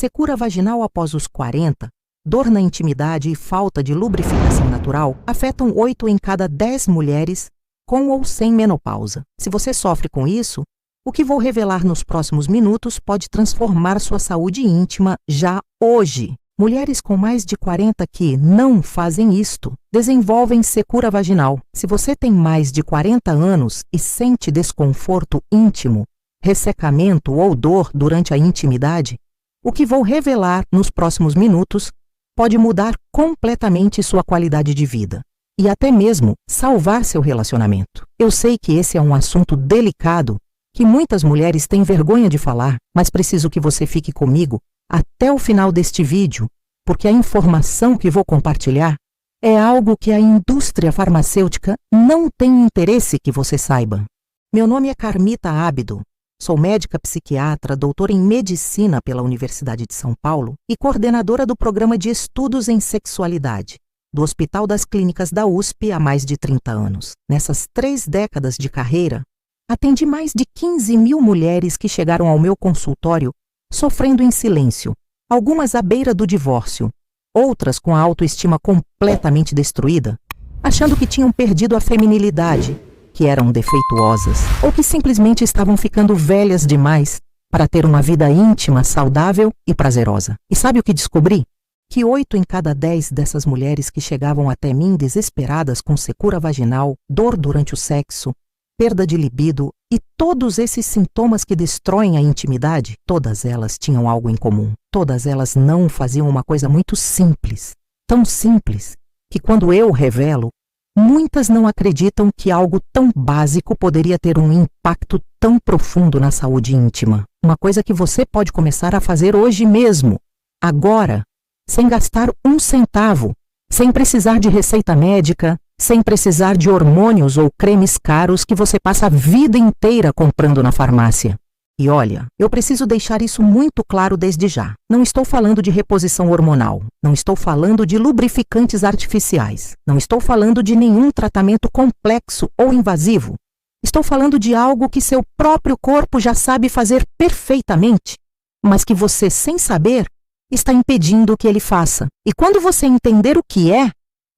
secura vaginal após os 40, dor na intimidade e falta de lubrificação natural afetam 8 em cada 10 mulheres com ou sem menopausa. Se você sofre com isso, o que vou revelar nos próximos minutos pode transformar sua saúde íntima já hoje. Mulheres com mais de 40 que não fazem isto desenvolvem secura vaginal. Se você tem mais de 40 anos e sente desconforto íntimo, ressecamento ou dor durante a intimidade, o que vou revelar nos próximos minutos pode mudar completamente sua qualidade de vida e até mesmo salvar seu relacionamento. Eu sei que esse é um assunto delicado que muitas mulheres têm vergonha de falar, mas preciso que você fique comigo até o final deste vídeo, porque a informação que vou compartilhar é algo que a indústria farmacêutica não tem interesse que você saiba. Meu nome é Carmita Ábido, sou médica psiquiatra, doutora em medicina pela Universidade de São Paulo e coordenadora do programa de estudos em sexualidade do Hospital das Clínicas da USP há mais de 30 anos. Nessas 3 décadas de carreira, atendi mais de 15 mil mulheres que chegaram ao meu consultório sofrendo em silêncio, algumas à beira do divórcio, outras com a autoestima completamente destruída, achando que tinham perdido a feminilidade, que eram defeituosas, ou que simplesmente estavam ficando velhas demais para ter uma vida íntima, saudável e prazerosa. E sabe o que descobri? Que 8 em cada 10 dessas mulheres que chegavam até mim desesperadas com secura vaginal, dor durante o sexo, perda de libido e todos esses sintomas que destroem a intimidade, todas elas tinham algo em comum. Todas elas não faziam uma coisa muito simples, tão simples, que quando eu revelo, muitas não acreditam que algo tão básico poderia ter um impacto tão profundo na saúde íntima. Uma coisa que você pode começar a fazer hoje mesmo, agora, sem gastar um centavo, sem precisar de receita médica, sem precisar de hormônios ou cremes caros que você passa a vida inteira comprando na farmácia. E olha, eu preciso deixar isso muito claro desde já. Não estou falando de reposição hormonal, não estou falando de lubrificantes artificiais, não estou falando de nenhum tratamento complexo ou invasivo. Estou falando de algo que seu próprio corpo já sabe fazer perfeitamente, mas que você, sem saber, está impedindo que ele faça. E quando você entender o que é,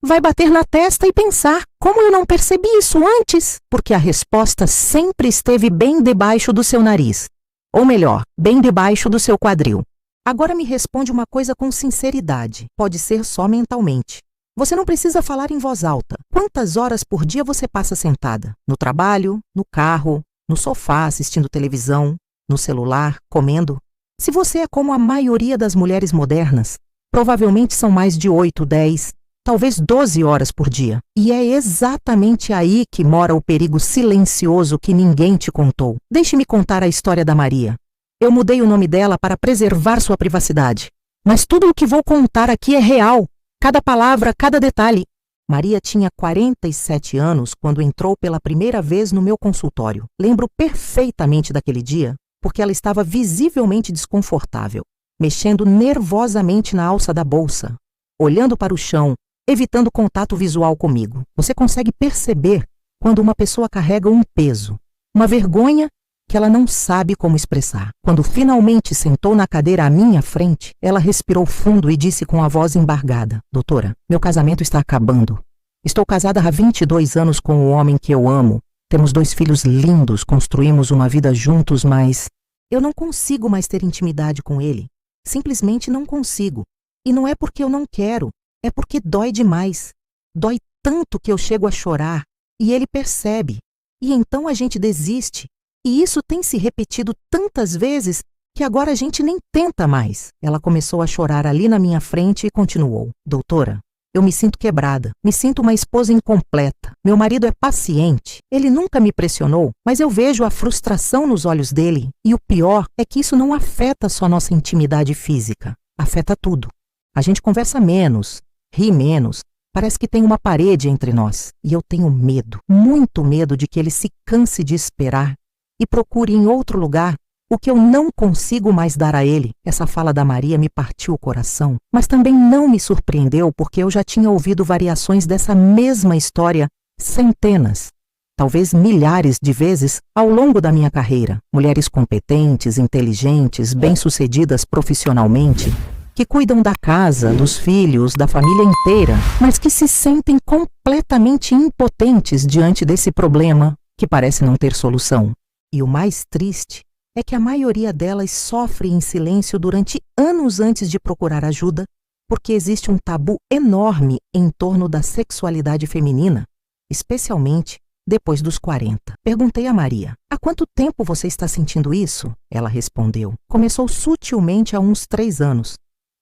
vai bater na testa e pensar, como eu não percebi isso antes? Porque a resposta sempre esteve bem debaixo do seu nariz. Ou melhor, bem debaixo do seu quadril. Agora me responde uma coisa com sinceridade. Pode ser só mentalmente. Você não precisa falar em voz alta. Quantas horas por dia você passa sentada? No trabalho, no carro, no sofá assistindo televisão, no celular, comendo? Se você é como a maioria das mulheres modernas, provavelmente são mais de 8, 10, talvez 12 horas por dia. E é exatamente aí que mora o perigo silencioso que ninguém te contou. Deixe-me contar a história da Maria. Eu mudei o nome dela para preservar sua privacidade. Mas tudo o que vou contar aqui é real. Cada palavra, cada detalhe. Maria tinha 47 anos quando entrou pela primeira vez no meu consultório. Lembro perfeitamente daquele dia, porque ela estava visivelmente desconfortável, mexendo nervosamente na alça da bolsa, olhando para o chão, evitando contato visual comigo. Você consegue perceber quando uma pessoa carrega um peso, uma vergonha que ela não sabe como expressar. Quando finalmente sentou na cadeira à minha frente, ela respirou fundo e disse com a voz embargada: "Doutora, meu casamento está acabando. Estou casada há 22 anos com o homem que eu amo. Temos 2 filhos lindos, construímos uma vida juntos, mas eu não consigo mais ter intimidade com ele. Simplesmente não consigo. E não é porque eu não quero, é porque dói demais. Dói tanto que eu chego a chorar, e ele percebe. E então a gente desiste. E isso tem se repetido tantas vezes que agora a gente nem tenta mais." Ela começou a chorar ali na minha frente e continuou: "Doutora, eu me sinto quebrada, me sinto uma esposa incompleta. Meu marido é paciente, ele nunca me pressionou, mas eu vejo a frustração nos olhos dele. E o pior é que isso não afeta só nossa intimidade física, afeta tudo. A gente conversa menos, ri menos, parece que tem uma parede entre nós. E eu tenho medo, muito medo de que ele se canse de esperar e procure em outro lugar o que eu não consigo mais dar a ele." Essa fala da Maria me partiu o coração, mas também não me surpreendeu porque eu já tinha ouvido variações dessa mesma história centenas talvez milhares de vezes ao longo da minha carreira. Mulheres competentes, inteligentes, bem-sucedidas profissionalmente, que cuidam da casa, dos filhos, da família inteira, mas que se sentem completamente impotentes diante desse problema que parece não ter solução. E o mais triste é que a maioria delas sofre em silêncio durante anos antes de procurar ajuda, porque existe um tabu enorme em torno da sexualidade feminina, especialmente depois dos 40. Perguntei a Maria: há quanto tempo você está sentindo isso? Ela respondeu: começou sutilmente há uns 3 anos.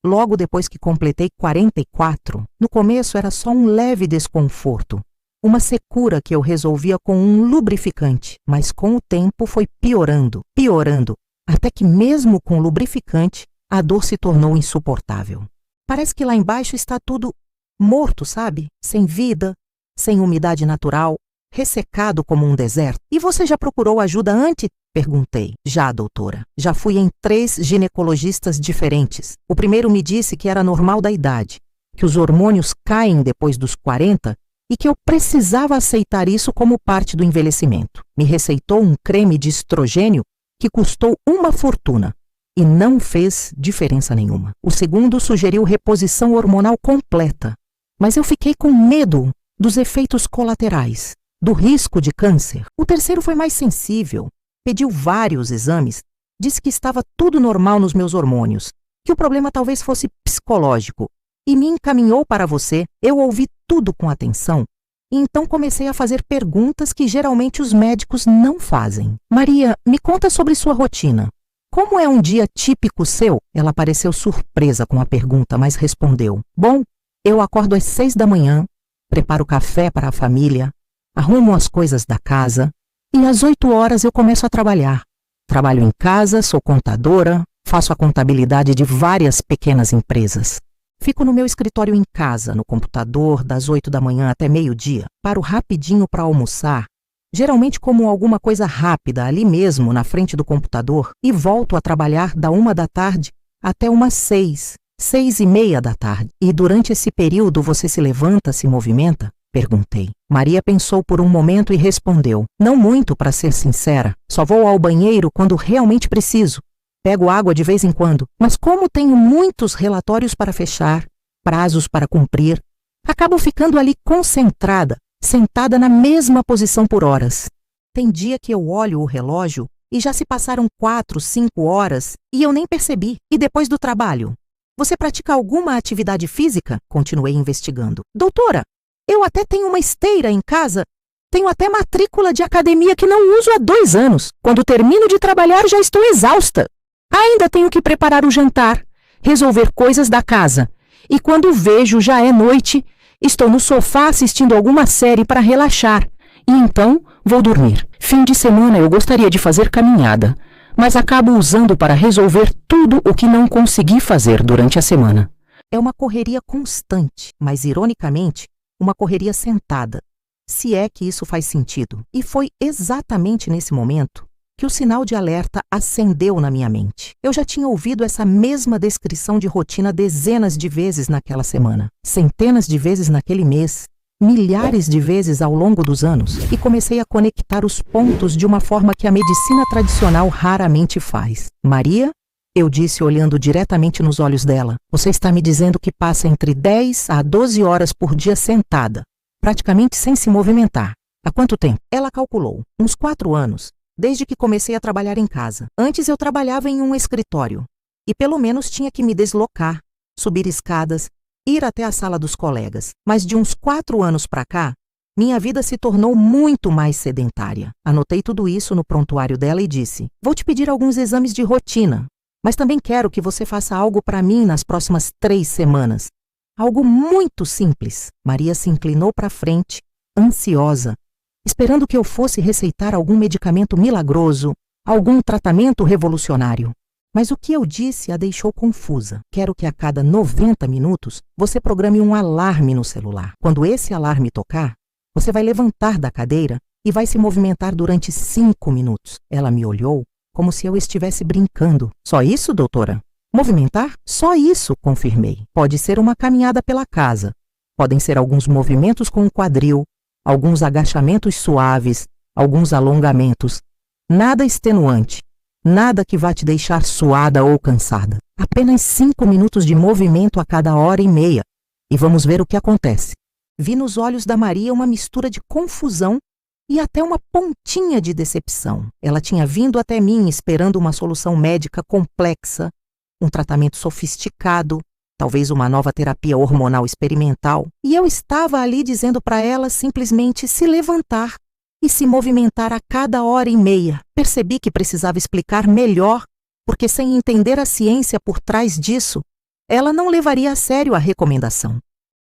Logo depois que completei 44, no começo era só um leve desconforto, uma secura que eu resolvia com um lubrificante, mas com o tempo foi piorando, até que mesmo com lubrificante, a dor se tornou insuportável. Parece que lá embaixo está tudo morto, sabe? Sem vida, sem umidade natural, ressecado como um deserto. E você já procurou ajuda antes? Perguntei. Já, doutora. Já fui em 3 ginecologistas diferentes. O primeiro me disse que era normal da idade, que os hormônios caem depois dos 40 e que eu precisava aceitar isso como parte do envelhecimento. Me receitou um creme de estrogênio que custou uma fortuna e não fez diferença nenhuma. O segundo sugeriu reposição hormonal completa, mas eu fiquei com medo dos efeitos colaterais, do risco de câncer. O terceiro foi mais sensível. Pediu vários exames, disse que estava tudo normal nos meus hormônios, que o problema talvez fosse psicológico, e me encaminhou para você. Eu ouvi tudo com atenção, e então comecei a fazer perguntas que geralmente os médicos não fazem. Maria, me conta sobre sua rotina. Como é um dia típico seu? Ela pareceu surpresa com a pergunta, mas respondeu: bom, eu acordo às 6 da manhã, preparo café para a família, arrumo as coisas da casa, e às 8 horas eu começo a trabalhar. Trabalho em casa, sou contadora, faço a contabilidade de várias pequenas empresas. Fico no meu escritório em casa, no computador, das 8 da manhã até meio-dia. Paro rapidinho para almoçar, geralmente como alguma coisa rápida ali mesmo, na frente do computador, e volto a trabalhar da 1 da tarde até umas 6h30 da tarde. E durante esse período você se levanta, se movimenta? Perguntei. Maria pensou por um momento e respondeu: não muito, para ser sincera. Só vou ao banheiro quando realmente preciso. Pego água de vez em quando. Mas como tenho muitos relatórios para fechar, prazos para cumprir, acabo ficando ali concentrada, sentada na mesma posição por horas. Tem dia que eu olho o relógio e já se passaram 4, 5 horas e eu nem percebi. E depois do trabalho? Você pratica alguma atividade física? Continuei investigando. Doutora, eu até tenho uma esteira em casa, tenho até matrícula de academia que não uso há 2 anos. Quando termino de trabalhar já estou exausta. Ainda tenho que preparar o jantar, resolver coisas da casa. E quando vejo já é noite, estou no sofá assistindo alguma série para relaxar. E então vou dormir. Fim de semana eu gostaria de fazer caminhada, mas acabo usando para resolver tudo o que não consegui fazer durante a semana. É uma correria constante, mas ironicamente, uma correria sentada, se é que isso faz sentido. E foi exatamente nesse momento que o sinal de alerta acendeu na minha mente. Eu já tinha ouvido essa mesma descrição de rotina dezenas de vezes naquela semana, centenas de vezes naquele mês, milhares de vezes ao longo dos anos, e comecei a conectar os pontos de uma forma que a medicina tradicional raramente faz. Maria, eu disse olhando diretamente nos olhos dela, você está me dizendo que passa entre 10 a 12 horas por dia sentada, praticamente sem se movimentar. Há quanto tempo? Ela calculou. Uns 4 anos, desde que comecei a trabalhar em casa. Antes eu trabalhava em um escritório e pelo menos tinha que me deslocar, subir escadas, ir até a sala dos colegas. Mas de uns 4 anos para cá, minha vida se tornou muito mais sedentária. Anotei tudo isso no prontuário dela e disse: vou te pedir alguns exames de rotina, mas também quero que você faça algo para mim nas próximas 3 semanas. Algo muito simples. Maria se inclinou para frente, ansiosa, esperando que eu fosse receitar algum medicamento milagroso, algum tratamento revolucionário. Mas o que eu disse a deixou confusa. Quero que a cada 90 minutos você programe um alarme no celular. Quando esse alarme tocar, você vai levantar da cadeira e vai se movimentar durante 5 minutos. Ela me olhou como se eu estivesse brincando. Só isso, doutora? Movimentar? Só isso, confirmei. Pode ser uma caminhada pela casa. Podem ser alguns movimentos com o quadril, alguns agachamentos suaves, alguns alongamentos. Nada extenuante, nada que vá te deixar suada ou cansada. Apenas 5 minutos de movimento a cada hora e meia. E vamos ver o que acontece. Vi nos olhos da Maria uma mistura de confusão e até uma pontinha de decepção. Ela tinha vindo até mim esperando uma solução médica complexa, um tratamento sofisticado, talvez uma nova terapia hormonal experimental, e eu estava ali dizendo para ela simplesmente se levantar e se movimentar a cada hora e meia. Percebi que precisava explicar melhor, porque sem entender a ciência por trás disso, ela não levaria a sério a recomendação.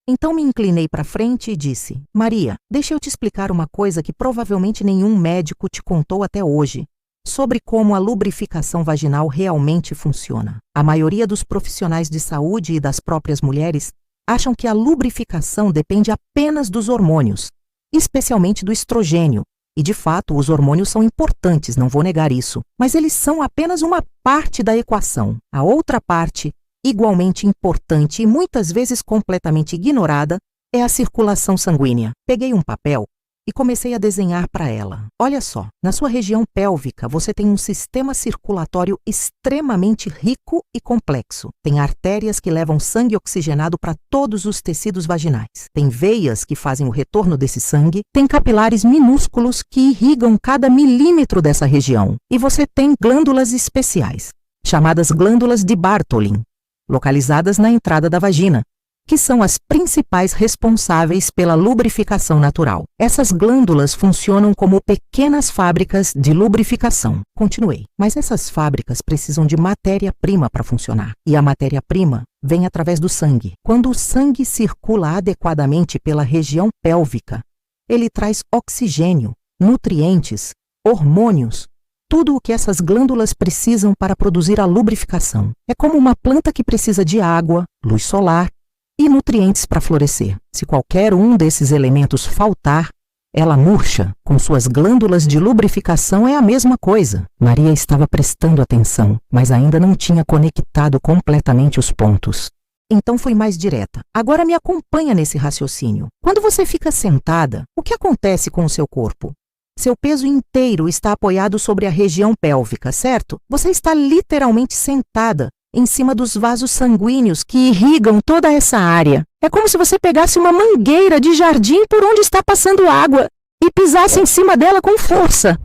Então me inclinei para frente e disse: Maria, deixa eu te explicar uma coisa que provavelmente nenhum médico te contou até hoje, sobre como a lubrificação vaginal realmente funciona. A maioria dos profissionais de saúde e das próprias mulheres acham que a lubrificação depende apenas dos hormônios, especialmente do estrogênio. E, de fato, os hormônios são importantes, não vou negar isso, mas eles são apenas uma parte da equação. A outra parte, igualmente importante e muitas vezes completamente ignorada, é a circulação sanguínea. Peguei um papel e comecei a desenhar para ela. Olha só, na sua região pélvica você tem um sistema circulatório extremamente rico e complexo. Tem artérias que levam sangue oxigenado para todos os tecidos vaginais. Tem veias que fazem o retorno desse sangue. Tem capilares minúsculos que irrigam cada milímetro dessa região. E você tem glândulas especiais, chamadas glândulas de Bartholin, localizadas na entrada da vagina, que são as principais responsáveis pela lubrificação natural. Essas glândulas funcionam como pequenas fábricas de lubrificação. Continuei. Mas essas fábricas precisam de matéria-prima para funcionar. E a matéria-prima vem através do sangue. Quando o sangue circula adequadamente pela região pélvica, ele traz oxigênio, nutrientes, hormônios, tudo o que essas glândulas precisam para produzir a lubrificação. É como uma planta que precisa de água, luz solar e nutrientes para florescer. Se qualquer um desses elementos faltar, ela murcha. Com suas glândulas de lubrificação é a mesma coisa. Maria estava prestando atenção, mas ainda não tinha conectado completamente os pontos. Então fui mais direta. Agora me acompanha nesse raciocínio. Quando você fica sentada, o que acontece com o seu corpo? Seu peso inteiro está apoiado sobre a região pélvica, certo? Você está literalmente sentada em cima dos vasos sanguíneos que irrigam toda essa área. É como se você pegasse uma mangueira de jardim por onde está passando água e pisasse em cima dela com força.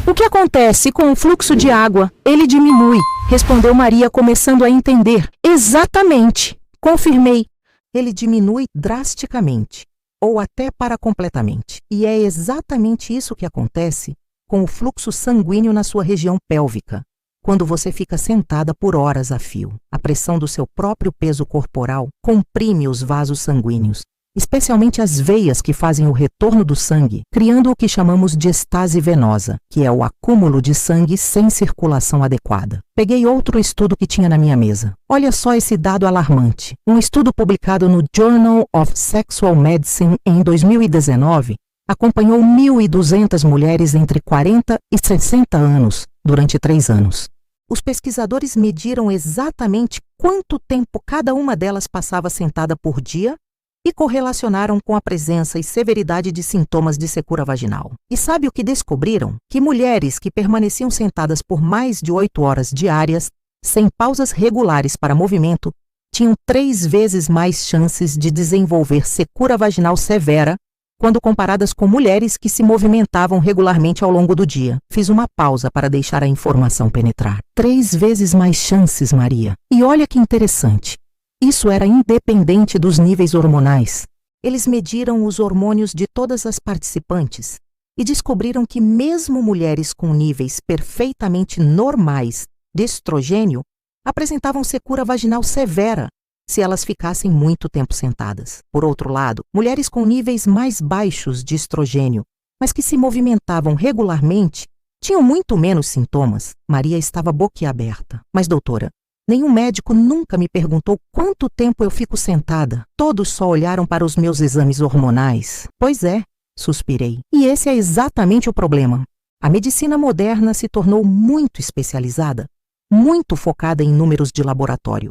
O que acontece com o fluxo de água? Ele diminui, respondeu Maria, começando a entender. Exatamente, confirmei. Ele diminui drasticamente, ou até para completamente. E é exatamente isso que acontece com o fluxo sanguíneo na sua região pélvica. Quando você fica sentada por horas a fio, a pressão do seu próprio peso corporal comprime os vasos sanguíneos, especialmente as veias que fazem o retorno do sangue, criando o que chamamos de estase venosa, que é o acúmulo de sangue sem circulação adequada. Peguei outro estudo que tinha na minha mesa. Olha só esse dado alarmante. Um estudo publicado no Journal of Sexual Medicine em 2019 acompanhou 1.200 mulheres entre 40 e 60 anos durante 3 anos. Os pesquisadores mediram exatamente quanto tempo cada uma delas passava sentada por dia e correlacionaram com a presença e severidade de sintomas de secura vaginal. E sabe o que descobriram? Que mulheres que permaneciam sentadas por mais de 8 horas diárias, sem pausas regulares para movimento, tinham 3 vezes mais chances de desenvolver secura vaginal severa quando comparadas com mulheres que se movimentavam regularmente ao longo do dia. Fiz uma pausa para deixar a informação penetrar. 3 vezes mais chances, Maria. E olha que interessante. Isso era independente dos níveis hormonais. Eles mediram os hormônios de todas as participantes e descobriram que mesmo mulheres com níveis perfeitamente normais de estrogênio apresentavam secura vaginal severa se elas ficassem muito tempo sentadas. Por outro lado, mulheres com níveis mais baixos de estrogênio, mas que se movimentavam regularmente, tinham muito menos sintomas. Maria estava boquiaberta. Mas, doutora, nenhum médico nunca me perguntou quanto tempo eu fico sentada. Todos só olharam para os meus exames hormonais. Pois é, suspirei. E esse é exatamente o problema. A medicina moderna se tornou muito especializada, muito focada em números de laboratório,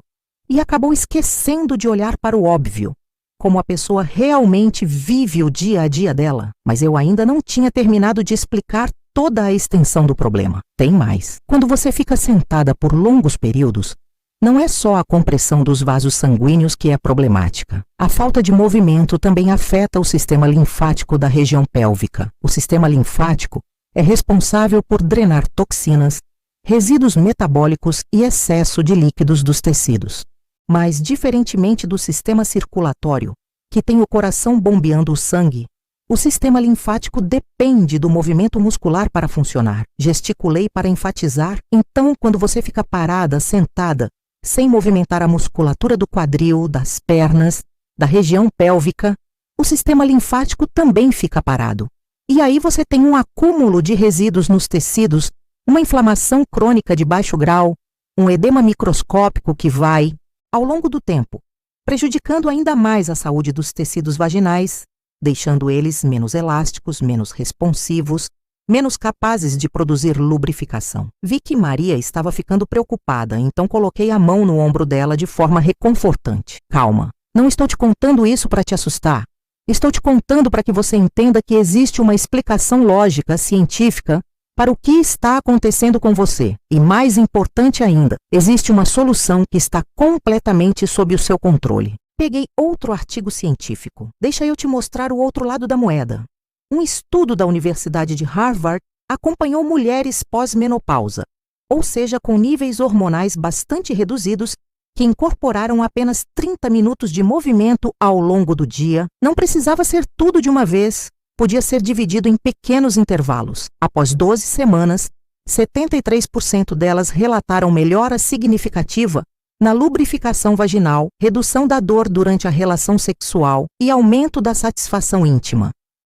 e acabou esquecendo de olhar para o óbvio. como a pessoa realmente vive o dia a dia dela. Mas eu ainda não tinha terminado de explicar toda a extensão do problema. Tem mais. Quando você fica sentada por longos períodos, não é só a compressão dos vasos sanguíneos que é problemática. A falta de movimento também afeta o sistema linfático da região pélvica. O sistema linfático é responsável por drenar toxinas, resíduos metabólicos e excesso de líquidos dos tecidos. Mas, diferentemente do sistema circulatório, que tem o coração bombeando o sangue, o sistema linfático depende do movimento muscular para funcionar. Gesticulei para enfatizar. Então, quando você fica parada, sentada, sem movimentar a musculatura do quadril, das pernas, da região pélvica, o sistema linfático também fica parado. E aí você tem um acúmulo de resíduos nos tecidos, uma inflamação crônica de baixo grau, um edema microscópico que vai, ao longo do tempo, prejudicando ainda mais a saúde dos tecidos vaginais, deixando eles menos elásticos, menos responsivos, menos capazes de produzir lubrificação. Vi que Maria estava ficando preocupada, então coloquei a mão no ombro dela de forma reconfortante. Calma, não estou te contando isso para te assustar. Estou te contando para que você entenda que existe uma explicação lógica, científica, para o que está acontecendo com você. E mais importante ainda, existe uma solução que está completamente sob o seu controle. Peguei outro artigo científico. Deixa eu te mostrar o outro lado da moeda. Um estudo da Universidade de Harvard acompanhou mulheres pós-menopausa, ou seja, com níveis hormonais bastante reduzidos, que incorporaram apenas 30 minutos de movimento ao longo do dia. Não precisava ser tudo de uma vez, podia ser dividido em pequenos intervalos. Após 12 semanas, 73% delas relataram melhora significativa na lubrificação vaginal, redução da dor durante a relação sexual e aumento da satisfação íntima.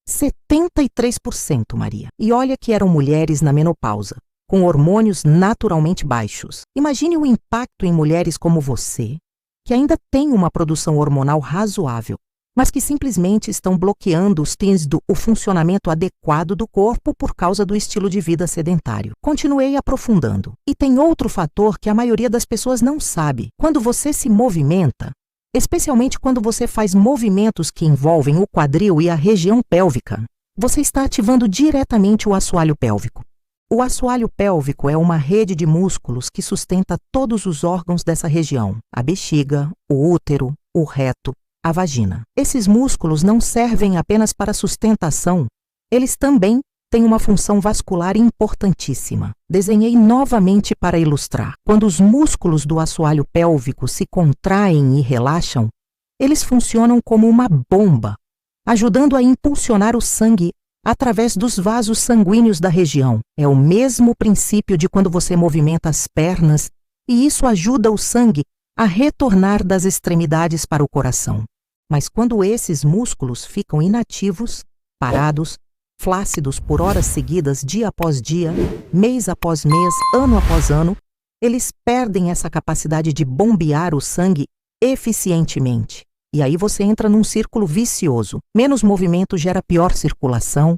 73%, Maria. E olha que eram mulheres na menopausa, com hormônios naturalmente baixos. Imagine o impacto em mulheres como você, que ainda têm uma produção hormonal razoável, mas que simplesmente estão bloqueando os TINs o funcionamento adequado do corpo por causa do estilo de vida sedentário. Continuei aprofundando. E tem outro fator que a maioria das pessoas não sabe. Quando você se movimenta, especialmente quando você faz movimentos que envolvem o quadril e a região pélvica, você está ativando diretamente o assoalho pélvico. O assoalho pélvico é uma rede de músculos que sustenta todos os órgãos dessa região: a bexiga, o útero, o reto, a vagina. Esses músculos não servem apenas para sustentação, eles também têm uma função vascular importantíssima. Desenhei novamente para ilustrar. Quando os músculos do assoalho pélvico se contraem e relaxam, eles funcionam como uma bomba, ajudando a impulsionar o sangue através dos vasos sanguíneos da região. É o mesmo princípio de quando você movimenta as pernas, e isso ajuda o sangue a retornar das extremidades para o coração. Mas quando esses músculos ficam inativos, parados, flácidos por horas seguidas, dia após dia, mês após mês, ano após ano, eles perdem essa capacidade de bombear o sangue eficientemente. E aí você entra num círculo vicioso. Menos movimento gera pior circulação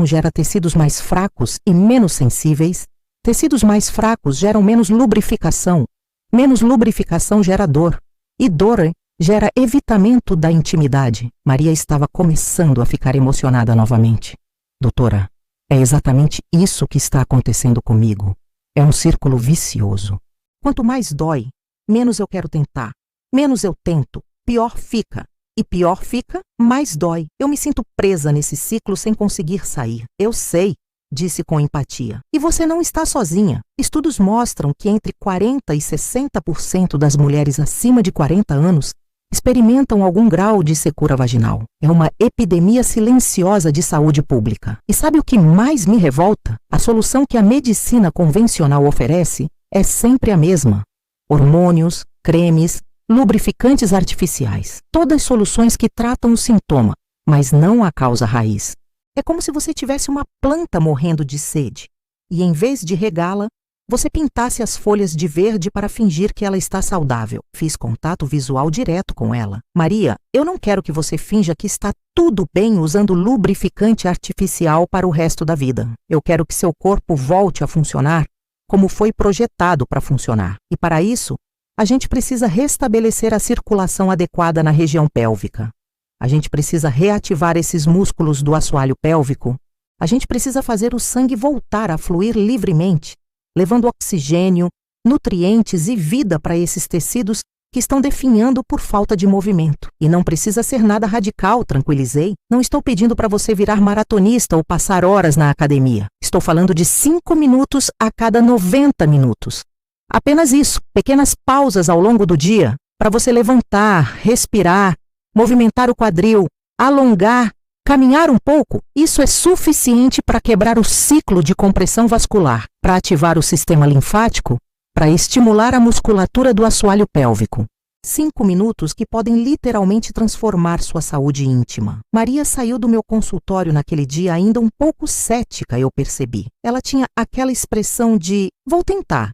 gera tecidos mais fracos e menos sensíveis, tecidos mais fracos geram menos lubrificação gera dor, e dor gera evitamento da intimidade. Maria estava começando a ficar emocionada novamente. Doutora, é exatamente isso que está acontecendo comigo. É um círculo vicioso. Quanto mais dói, menos eu quero tentar. Menos eu tento, pior fica. E pior fica, mais dói. Eu me sinto presa nesse ciclo sem conseguir sair. Eu sei, disse com empatia. E você não está sozinha. Estudos mostram que entre 40% e 60% das mulheres acima de 40 anos experimentam algum grau de secura vaginal. É uma epidemia silenciosa de saúde pública. E sabe o que mais me revolta? A solução que a medicina convencional oferece é sempre a mesma: hormônios, cremes, lubrificantes artificiais. Todas soluções que tratam o sintoma, mas não a causa raiz. É como se você tivesse uma planta morrendo de sede e, em vez de regá-la, você pintasse as folhas de verde para fingir que ela está saudável. Fiz contato visual direto com ela. Maria, eu não quero que você finja que está tudo bem usando lubrificante artificial para o resto da vida. Eu quero que seu corpo volte a funcionar como foi projetado para funcionar. E para isso, A gente precisa restabelecer a circulação adequada na região pélvica. A gente precisa reativar esses músculos do assoalho pélvico. A gente precisa fazer o sangue voltar a fluir livremente, levando oxigênio, nutrientes e vida para esses tecidos que estão definhando por falta de movimento. E não precisa ser nada radical, tranquilizei. Não estou pedindo para você virar maratonista ou passar horas na academia. Estou falando de 5 minutos a cada 90 minutos. Apenas isso, pequenas pausas ao longo do dia, para você levantar, respirar, movimentar o quadril, alongar, caminhar um pouco. Isso é suficiente para quebrar o ciclo de compressão vascular, para ativar o sistema linfático, para estimular a musculatura do assoalho pélvico. 5 minutos que podem literalmente transformar sua saúde íntima. Maria saiu do meu consultório naquele dia ainda um pouco cética, eu percebi. Ela tinha aquela expressão de "vou tentar",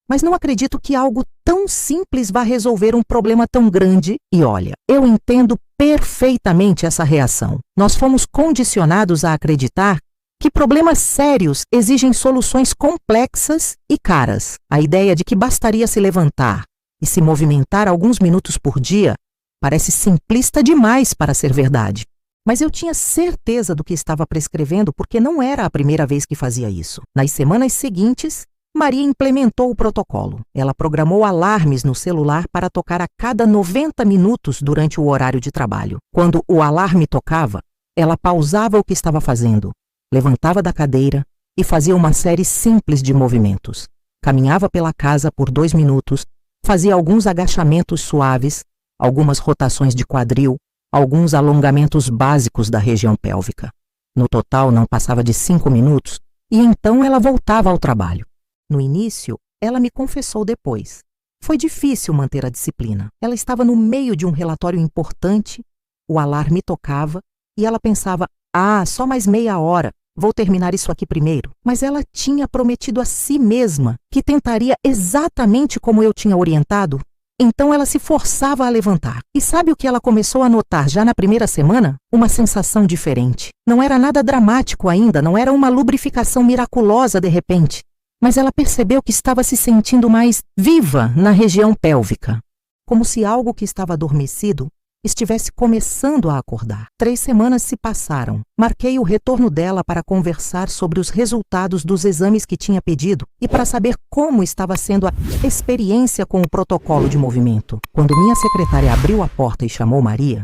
mas não acredito que algo tão simples vá resolver um problema tão grande. E olha, eu entendo perfeitamente essa reação. Nós fomos condicionados a acreditar que problemas sérios exigem soluções complexas e caras. A ideia de que bastaria se levantar e se movimentar alguns minutos por dia parece simplista demais para ser verdade. Mas eu tinha certeza do que estava prescrevendo porque não era a primeira vez que fazia isso. Nas semanas seguintes, Maria implementou o protocolo. Ela programou alarmes no celular para tocar a cada 90 minutos durante o horário de trabalho. Quando o alarme tocava, ela pausava o que estava fazendo, levantava da cadeira e fazia uma série simples de movimentos. Caminhava pela casa por 2 minutos, fazia alguns agachamentos suaves, algumas rotações de quadril, alguns alongamentos básicos da região pélvica. No total, não passava de 5 minutos e então ela voltava ao trabalho. No início, ela me confessou depois. Foi difícil manter a disciplina. Ela estava no meio de um relatório importante, o alarme tocava e ela pensava, só mais meia hora, vou terminar isso aqui primeiro. Mas ela tinha prometido a si mesma que tentaria exatamente como eu tinha orientado. Então ela se forçava a levantar. E sabe o que ela começou a notar já na primeira semana? Uma sensação diferente. Não era nada dramático ainda, não era uma lubrificação miraculosa de repente. Mas ela percebeu que estava se sentindo mais viva na região pélvica, como se algo que estava adormecido estivesse começando a acordar. 3 semanas se passaram. Marquei o retorno dela para conversar sobre os resultados dos exames que tinha pedido e para saber como estava sendo a experiência com o protocolo de movimento. Quando minha secretária abriu a porta e chamou Maria,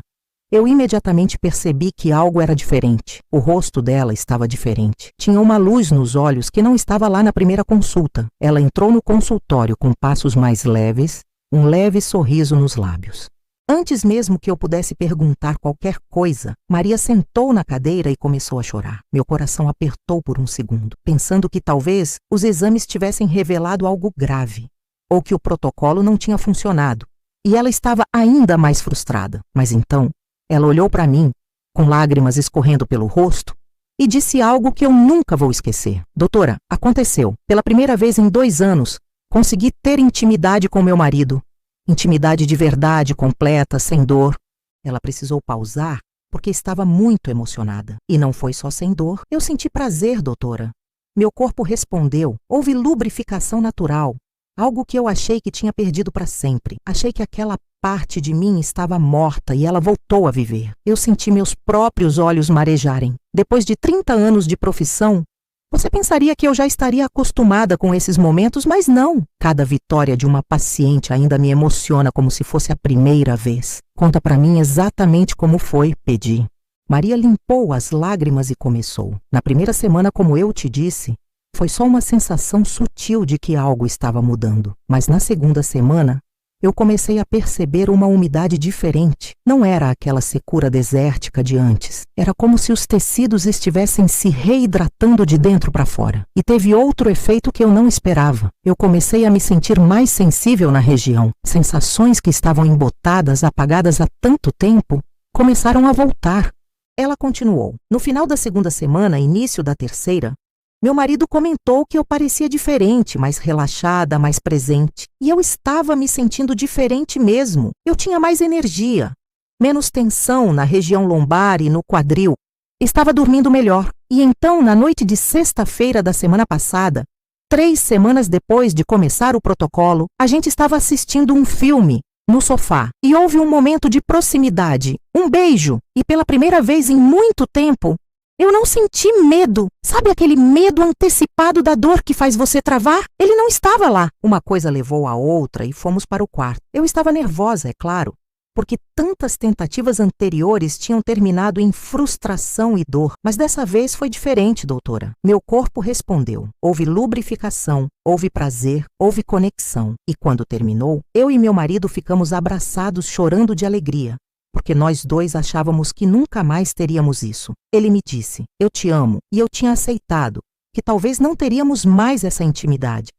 eu imediatamente percebi que algo era diferente. O rosto dela estava diferente. Tinha uma luz nos olhos que não estava lá na primeira consulta. Ela entrou no consultório com passos mais leves, um leve sorriso nos lábios. Antes mesmo que eu pudesse perguntar qualquer coisa, Maria sentou na cadeira e começou a chorar. Meu coração apertou por um segundo, pensando que talvez os exames tivessem revelado algo grave, ou que o protocolo não tinha funcionado. E ela estava ainda mais frustrada. Mas então, ela olhou para mim, com lágrimas escorrendo pelo rosto, e disse algo que eu nunca vou esquecer. Doutora, aconteceu. Pela primeira vez em 2 anos, consegui ter intimidade com meu marido. Intimidade de verdade, completa, sem dor. Ela precisou pausar porque estava muito emocionada. E não foi só sem dor. Eu senti prazer, doutora. Meu corpo respondeu. Houve lubrificação natural. Algo que eu achei que tinha perdido para sempre. Achei que aquela parte de mim estava morta e ela voltou a viver. Eu senti meus próprios olhos marejarem. Depois de 30 anos de profissão, você pensaria que eu já estaria acostumada com esses momentos, mas não. Cada vitória de uma paciente ainda me emociona como se fosse a primeira vez. Conta para mim exatamente como foi, pedi. Maria limpou as lágrimas e começou. Na primeira semana, como eu te disse, foi só uma sensação sutil de que algo estava mudando. Mas na segunda semana, eu comecei a perceber uma umidade diferente. Não era aquela secura desértica de antes. Era como se os tecidos estivessem se reidratando de dentro para fora. E teve outro efeito que eu não esperava. Eu comecei a me sentir mais sensível na região. Sensações que estavam embotadas, apagadas há tanto tempo, começaram a voltar. Ela continuou. No final da segunda semana, início da terceira, meu marido comentou que eu parecia diferente, mais relaxada, mais presente. E eu estava me sentindo diferente mesmo. Eu tinha mais energia, menos tensão na região lombar e no quadril. Estava dormindo melhor. E então, na noite de sexta-feira da semana passada, 3 semanas depois de começar o protocolo, a gente estava assistindo um filme no sofá e houve um momento de proximidade, um beijo, e pela primeira vez em muito tempo, eu não senti medo. Sabe aquele medo antecipado da dor que faz você travar? Ele não estava lá. Uma coisa levou a outra e fomos para o quarto. Eu estava nervosa, é claro, porque tantas tentativas anteriores tinham terminado em frustração e dor. Mas dessa vez foi diferente, doutora. Meu corpo respondeu. Houve lubrificação, houve prazer, houve conexão. E quando terminou, eu e meu marido ficamos abraçados chorando de alegria, porque nós dois achávamos que nunca mais teríamos isso. Ele me disse, eu te amo, e eu tinha aceitado que talvez não teríamos mais essa intimidade.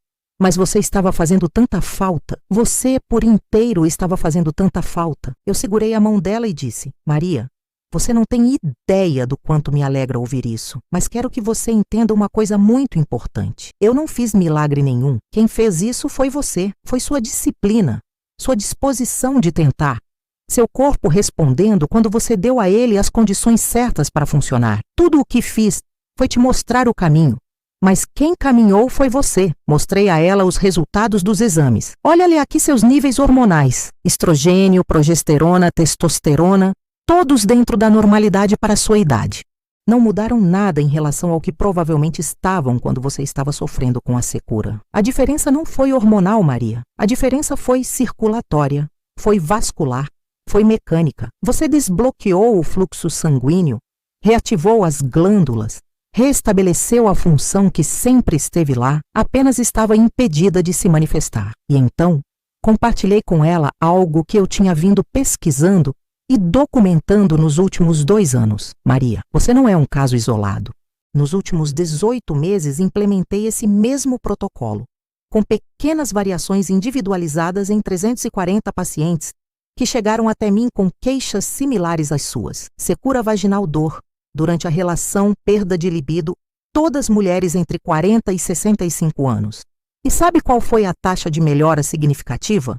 Mas você estava fazendo tanta falta, você por inteiro estava fazendo tanta falta. Eu segurei a mão dela e disse, Maria, você não tem ideia do quanto me alegra ouvir isso, mas quero que você entenda uma coisa muito importante. Eu não fiz milagre nenhum. Quem fez isso foi você, foi sua disciplina, sua disposição de tentar. Seu corpo respondendo quando você deu a ele as condições certas para funcionar. Tudo o que fiz foi te mostrar o caminho. Mas quem caminhou foi você. Mostrei a ela os resultados dos exames. Olha-lhe aqui seus níveis hormonais. Estrogênio, progesterona, testosterona, todos dentro da normalidade para a sua idade. Não mudaram nada em relação ao que provavelmente estavam quando você estava sofrendo com a secura. A diferença não foi hormonal, Maria. A diferença foi circulatória, foi vascular, foi mecânica. Você desbloqueou o fluxo sanguíneo, reativou as glândulas, restabeleceu a função que sempre esteve lá, apenas estava impedida de se manifestar. E então, compartilhei com ela algo que eu tinha vindo pesquisando e documentando nos últimos 2 anos. Maria, você não é um caso isolado. Nos últimos 18 meses, implementei esse mesmo protocolo, com pequenas variações individualizadas em 340 pacientes que chegaram até mim com queixas similares às suas. Secura vaginal dor, durante a relação perda de libido, todas mulheres entre 40 e 65 anos. E sabe qual foi a taxa de melhora significativa?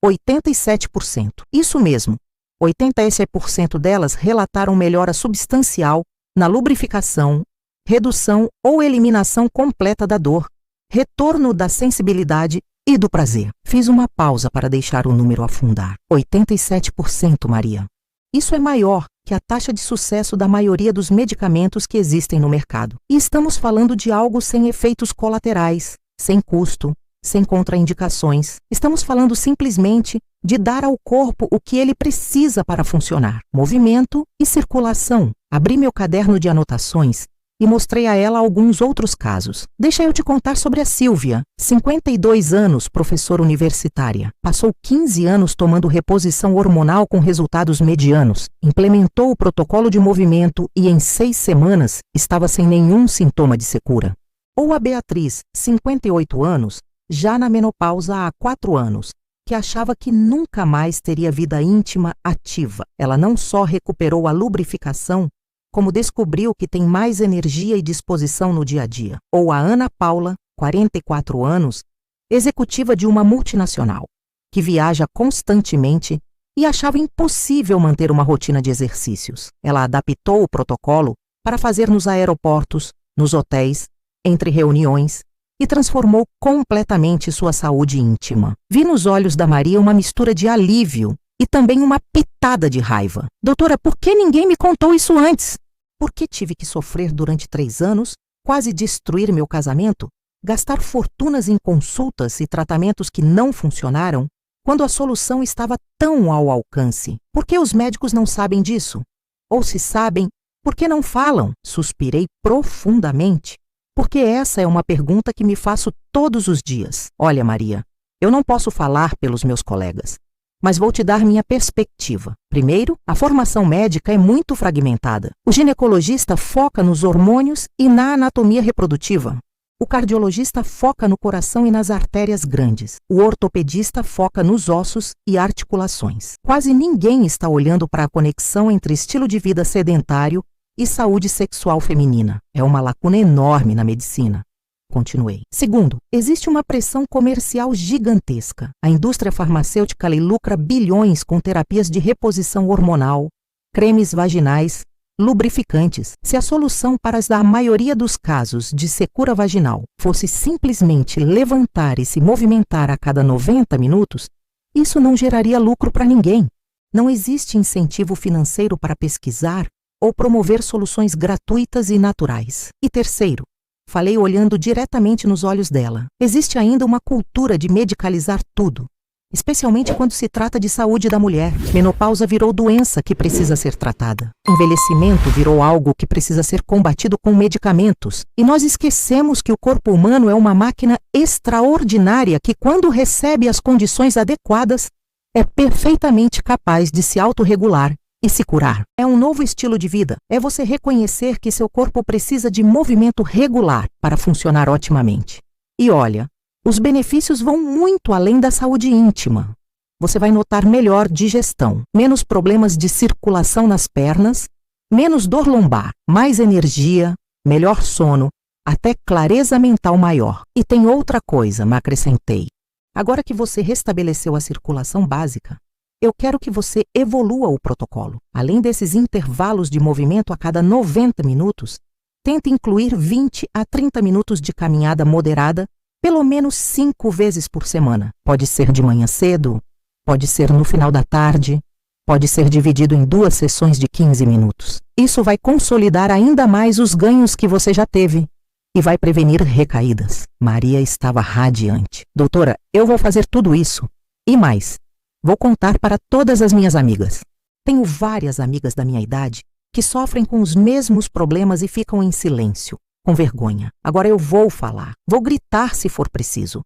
87%. Isso mesmo, 87% delas relataram melhora substancial na lubrificação, redução ou eliminação completa da dor, retorno da sensibilidade e do prazer. Fiz uma pausa para deixar o número afundar. 87%, Maria. Isso é maior que a taxa de sucesso da maioria dos medicamentos que existem no mercado. E estamos falando de algo sem efeitos colaterais, sem custo, sem contraindicações. Estamos falando simplesmente de dar ao corpo o que ele precisa para funcionar. Movimento e circulação. Abri meu caderno de anotações e mostrei a ela alguns outros casos. Deixa eu te contar sobre a Silvia, 52 anos, professora universitária. Passou 15 anos tomando reposição hormonal com resultados medianos. Implementou o protocolo de movimento e em 6 semanas estava sem nenhum sintoma de secura. Ou a Beatriz, 58 anos, já na menopausa há 4 anos, que achava que nunca mais teria vida íntima ativa. Ela não só recuperou a lubrificação, como descobriu que tem mais energia e disposição no dia a dia. Ou a Ana Paula, 44 anos, executiva de uma multinacional, que viaja constantemente e achava impossível manter uma rotina de exercícios. Ela adaptou o protocolo para fazer nos aeroportos, nos hotéis, entre reuniões, e transformou completamente sua saúde íntima. Vi nos olhos da Maria uma mistura de alívio e também uma pitada de raiva. Doutora, por que ninguém me contou isso antes? Por que tive que sofrer durante 3 anos, quase destruir meu casamento, gastar fortunas em consultas e tratamentos que não funcionaram, quando a solução estava tão ao alcance? Por que os médicos não sabem disso? Ou se sabem, por que não falam? Suspirei profundamente, porque essa é uma pergunta que me faço todos os dias. Olha, Maria, eu não posso falar pelos meus colegas, mas vou te dar minha perspectiva. Primeiro, a formação médica é muito fragmentada. O ginecologista foca nos hormônios e na anatomia reprodutiva. O cardiologista foca no coração e nas artérias grandes. O ortopedista foca nos ossos e articulações. Quase ninguém está olhando para a conexão entre estilo de vida sedentário e saúde sexual feminina. É uma lacuna enorme na medicina. Continuei. Segundo, existe uma pressão comercial gigantesca. A indústria farmacêutica lucra bilhões com terapias de reposição hormonal, cremes vaginais, lubrificantes. Se a solução para a maioria dos casos de secura vaginal fosse simplesmente levantar e se movimentar a cada 90 minutos, isso não geraria lucro para ninguém. Não existe incentivo financeiro para pesquisar ou promover soluções gratuitas e naturais. E terceiro, falei olhando diretamente nos olhos dela. Existe ainda uma cultura de medicalizar tudo, especialmente quando se trata de saúde da mulher. Menopausa virou doença que precisa ser tratada. Envelhecimento virou algo que precisa ser combatido com medicamentos. E nós esquecemos que o corpo humano é uma máquina extraordinária que, quando recebe as condições adequadas, é perfeitamente capaz de se autorregular e se curar. É um novo estilo de vida. É você reconhecer que seu corpo precisa de movimento regular para funcionar otimamente. E olha, os benefícios vão muito além da saúde íntima. Você vai notar melhor digestão, menos problemas de circulação nas pernas, menos dor lombar, mais energia, melhor sono, até clareza mental maior. E tem outra coisa, acrescentei. Agora que você restabeleceu a circulação básica, eu quero que você evolua o protocolo. Além desses intervalos de movimento a cada 90 minutos, tente incluir 20 a 30 minutos de caminhada moderada, pelo menos 5 vezes por semana. Pode ser de manhã cedo, pode ser no final da tarde, pode ser dividido em 2 sessões de 15 minutos. Isso vai consolidar ainda mais os ganhos que você já teve e vai prevenir recaídas. Maria estava radiante. Doutora, eu vou fazer tudo isso e mais. Vou contar para todas as minhas amigas. Tenho várias amigas da minha idade que sofrem com os mesmos problemas e ficam em silêncio, com vergonha. Agora eu vou falar, vou gritar se for preciso,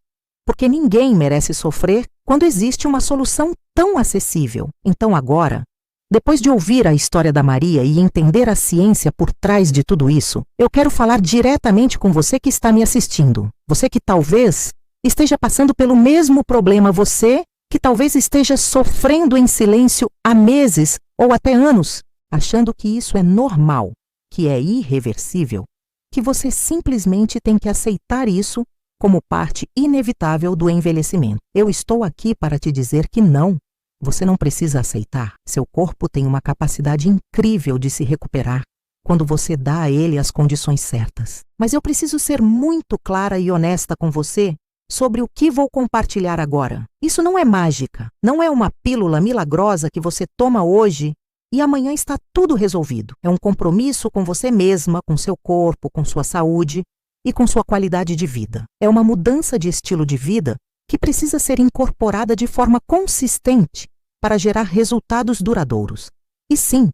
porque ninguém merece sofrer quando existe uma solução tão acessível. Então agora, depois de ouvir a história da Maria e entender a ciência por trás de tudo isso, eu quero falar diretamente com você que está me assistindo. Você que talvez esteja passando pelo mesmo problema, você que talvez esteja sofrendo em silêncio há meses ou até anos, achando que isso é normal, que é irreversível, que você simplesmente tem que aceitar isso como parte inevitável do envelhecimento. Eu estou aqui para te dizer que não, você não precisa aceitar. Seu corpo tem uma capacidade incrível de se recuperar quando você dá a ele as condições certas. Mas eu preciso ser muito clara e honesta com você sobre o que vou compartilhar agora. Isso não é mágica, não é uma pílula milagrosa que você toma hoje e amanhã está tudo resolvido. É um compromisso com você mesma, com seu corpo, com sua saúde e com sua qualidade de vida. É uma mudança de estilo de vida que precisa ser incorporada de forma consistente para gerar resultados duradouros. E sim,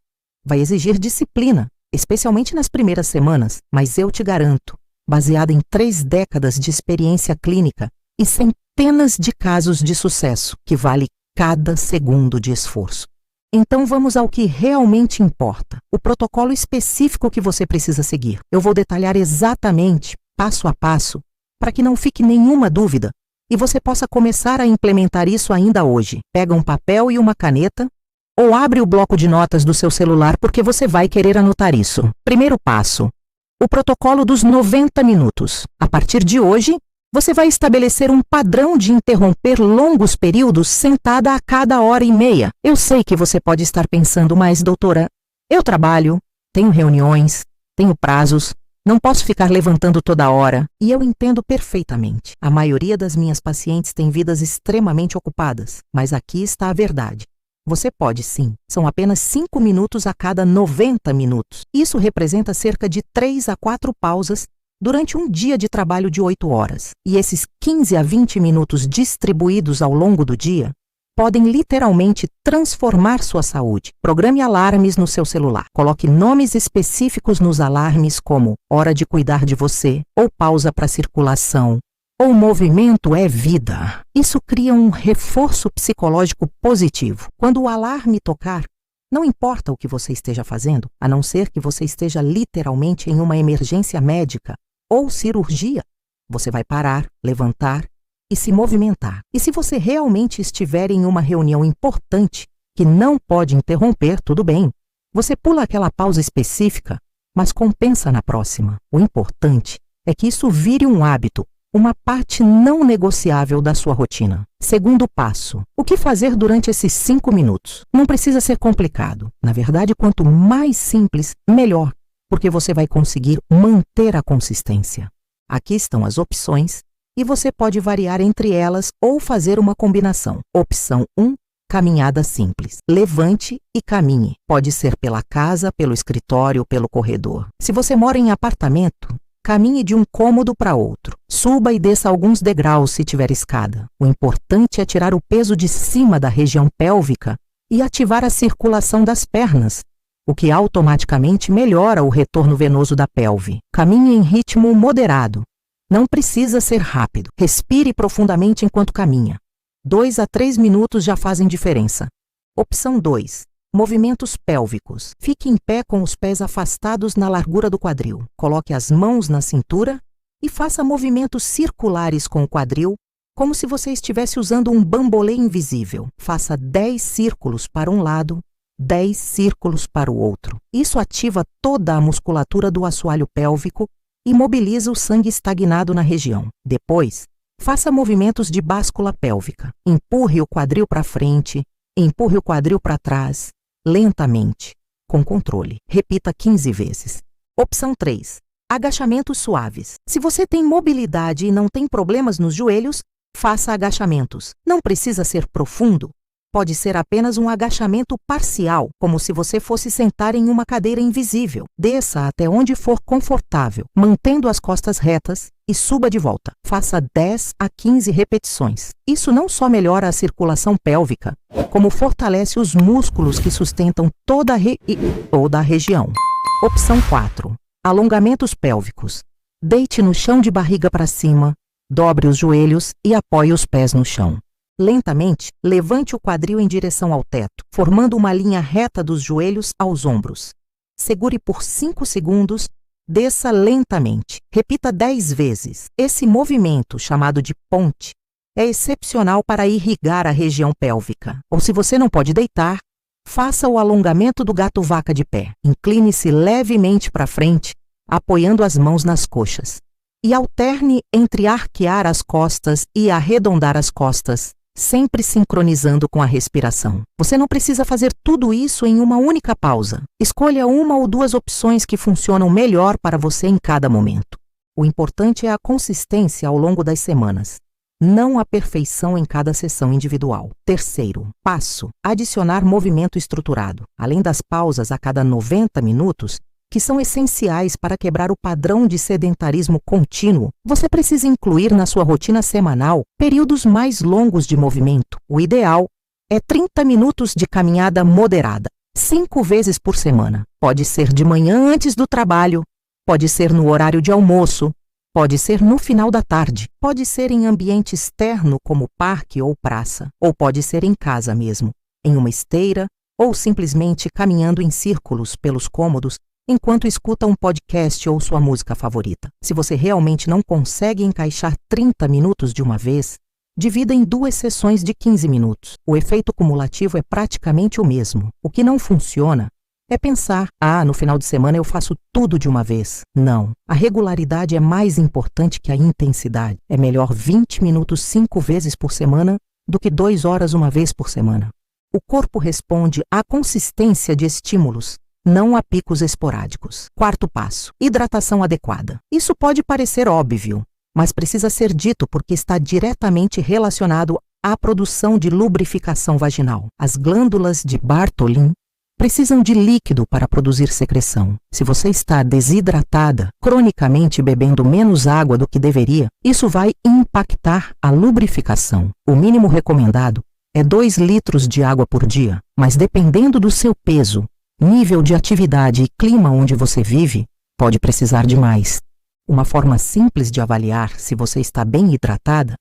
vai exigir disciplina, especialmente nas primeiras semanas, mas eu te garanto, baseada em 3 décadas de experiência clínica e centenas de casos de sucesso, que vale cada segundo de esforço. Então vamos ao que realmente importa, o protocolo específico que você precisa seguir. Eu vou detalhar exatamente, passo a passo, para que não fique nenhuma dúvida e você possa começar a implementar isso ainda hoje. Pega um papel e uma caneta ou abre o bloco de notas do seu celular porque você vai querer anotar isso. Primeiro passo. O protocolo dos 90 minutos. A partir de hoje, você vai estabelecer um padrão de interromper longos períodos sentada a cada 1h30. Eu sei que você pode estar pensando, mas doutora, eu trabalho, tenho reuniões, tenho prazos, não posso ficar levantando toda hora. E eu entendo perfeitamente. A maioria das minhas pacientes tem vidas extremamente ocupadas, mas aqui está a verdade. Você pode sim, são apenas 5 minutos a cada 90 minutos. Isso representa cerca de 3 a 4 pausas durante um dia de trabalho de 8 horas. E esses 15 a 20 minutos distribuídos ao longo do dia podem literalmente transformar sua saúde. Programe alarmes no seu celular. Coloque nomes específicos nos alarmes como hora de cuidar de você ou pausa para circulação. O movimento é vida. Isso cria um reforço psicológico positivo. Quando o alarme tocar, não importa o que você esteja fazendo, a não ser que você esteja literalmente em uma emergência médica ou cirurgia, você vai parar, levantar e se movimentar. E se você realmente estiver em uma reunião importante que não pode interromper, tudo bem. Você pula aquela pausa específica, mas compensa na próxima. O importante é que isso vire um hábito, uma parte não negociável da sua rotina. Segundo passo, o que fazer durante esses 5 minutos? Não precisa ser complicado. Na verdade, quanto mais simples, melhor, porque você vai conseguir manter a consistência. Aqui estão as opções e você pode variar entre elas ou fazer uma combinação. Opção 1, caminhada simples. Levante e caminhe. Pode ser pela casa, pelo escritório, pelo corredor. Se você mora em apartamento, caminhe de um cômodo para outro. Suba e desça alguns degraus se tiver escada. O importante é tirar o peso de cima da região pélvica e ativar a circulação das pernas, o que automaticamente melhora o retorno venoso da pelve. Caminhe em ritmo moderado. Não precisa ser rápido. Respire profundamente enquanto caminha. 2 a 3 minutos já fazem diferença. Opção 2. Movimentos pélvicos. Fique em pé com os pés afastados na largura do quadril. Coloque as mãos na cintura e faça movimentos circulares com o quadril, como se você estivesse usando um bambolê invisível. Faça 10 círculos para um lado, 10 círculos para o outro. Isso ativa toda a musculatura do assoalho pélvico e mobiliza o sangue estagnado na região. Depois, faça movimentos de báscula pélvica. Empurre o quadril para frente, empurre o quadril para trás, lentamente, com controle. Repita 15 vezes. Opção 3. Agachamentos suaves. Se você tem mobilidade e não tem problemas nos joelhos, faça agachamentos. Não precisa ser profundo. Pode ser apenas um agachamento parcial, como se você fosse sentar em uma cadeira invisível. Desça até onde for confortável, mantendo as costas retas e suba de volta. Faça 10 a 15 repetições. Isso não só melhora a circulação pélvica, como fortalece os músculos que sustentam toda a região. Opção 4. Alongamentos pélvicos. Deite no chão de barriga para cima, dobre os joelhos e apoie os pés no chão. Lentamente, levante o quadril em direção ao teto, formando uma linha reta dos joelhos aos ombros. Segure por 5 segundos, desça lentamente. Repita 10 vezes. Esse movimento, chamado de ponte, é excepcional para irrigar a região pélvica. Ou se você não pode deitar, faça o alongamento do gato-vaca de pé. Incline-se levemente para frente, apoiando as mãos nas coxas. E alterne entre arquear as costas e arredondar as costas, sempre sincronizando com a respiração. Você não precisa fazer tudo isso em uma única pausa. Escolha uma ou 2 opções que funcionam melhor para você em cada momento. O importante é a consistência ao longo das semanas, não a perfeição em cada sessão individual. Terceiro passo: adicionar movimento estruturado. Além das pausas a cada 90 minutos, que são essenciais para quebrar o padrão de sedentarismo contínuo, você precisa incluir na sua rotina semanal períodos mais longos de movimento. O ideal é 30 minutos de caminhada moderada, 5 vezes por semana. Pode ser de manhã antes do trabalho, pode ser no horário de almoço, pode ser no final da tarde, pode ser em ambiente externo como parque ou praça, ou pode ser em casa mesmo, em uma esteira ou simplesmente caminhando em círculos pelos cômodos enquanto escuta um podcast ou sua música favorita. Se você realmente não consegue encaixar 30 minutos de uma vez, divida em 2 sessões de 15 minutos. O efeito cumulativo é praticamente o mesmo. O que não funciona é pensar, no final de semana eu faço tudo de uma vez. Não. A regularidade é mais importante que a intensidade. É melhor 20 minutos 5 vezes por semana do que 2 horas uma vez por semana. O corpo responde à consistência de estímulos, não a picos esporádicos. Quarto passo: hidratação adequada. Isso pode parecer óbvio, mas precisa ser dito porque está diretamente relacionado à produção de lubrificação vaginal. As glândulas de Bartholin precisam de líquido para produzir secreção. Se você está desidratada, cronicamente bebendo menos água do que deveria, isso vai impactar a lubrificação. O mínimo recomendado é 2 litros de água por dia, mas dependendo do seu peso, nível de atividade e clima onde você vive, pode precisar de mais. Uma forma simples de avaliar se você está bem hidratada